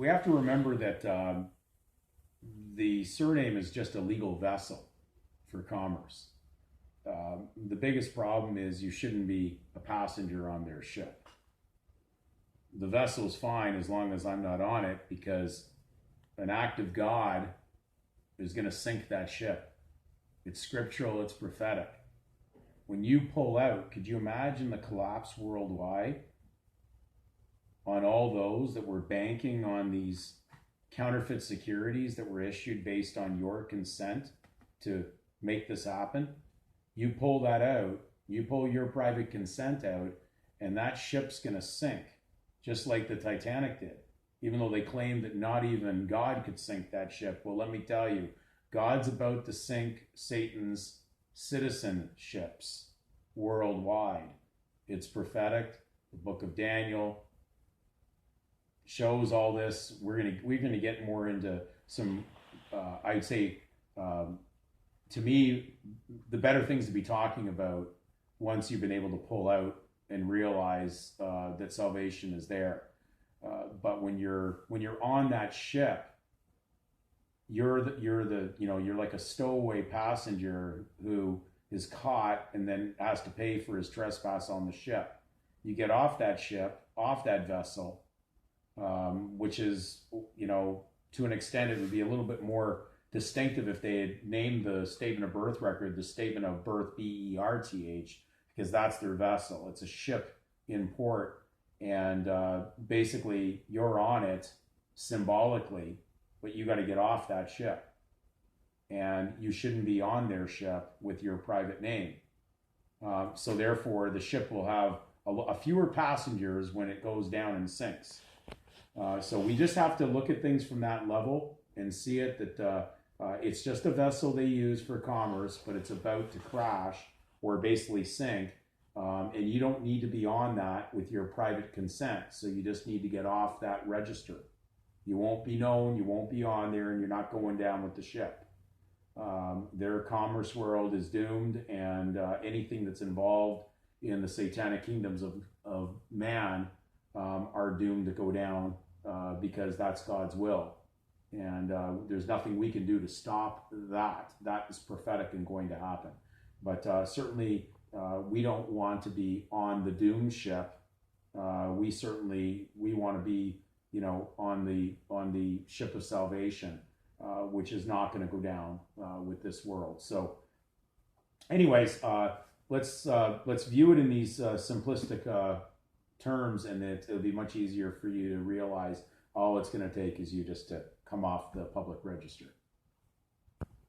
we have to remember that the surname is just a legal vessel for commerce. The biggest problem is you shouldn't be a passenger on their ship. The vessel's fine as long as I'm not on it, because an act of God is going to sink that ship. It's scriptural, it's prophetic. When you pull out, could you imagine the collapse worldwide on all those that were banking on these counterfeit securities that were issued based on your consent to make this happen? You pull that out, you pull your private consent out, and that ship's going to sink, just like the Titanic did. Even though they claimed that not even God could sink that ship. Well, let me tell you, God's about to sink Satan's citizenships worldwide. It's prophetic. The book of Daniel shows all this. We're gonna get more into some, I'd say, to me, the better things to be talking about once you've been able to pull out and realize that salvation is there. But when you're on that ship, you're like a stowaway passenger who is caught and then has to pay for his trespass on the ship. You get off that ship, off that vessel, which is, to an extent, it would be a little bit more distinctive if they had named the statement of birth record the statement of birth BERTH, because that's their vessel. It's a ship in port, and basically you're on it symbolically, but you got to get off that ship, and you shouldn't be on their ship with your private name. So therefore, the ship will have a fewer passengers when it goes down and sinks. So we just have to look at things from that level and see it that it's just a vessel they use for commerce, but it's about to crash or basically sink. And you don't need to be on that with your private consent. So you just need to get off that register. You won't be known, you won't be on there, and you're not going down with the ship. Their commerce world is doomed, and anything that's involved in the satanic kingdoms of man are doomed to go down because that's God's will. And there's nothing we can do to stop that. That is prophetic and going to happen. But certainly we don't want to be on the doom ship. We want to be, on the ship of salvation, which is not going to go down with this world. So, anyways, let's view it in these simplistic terms, and it'll be much easier for you to realize all it's going to take is you just to come off the public register.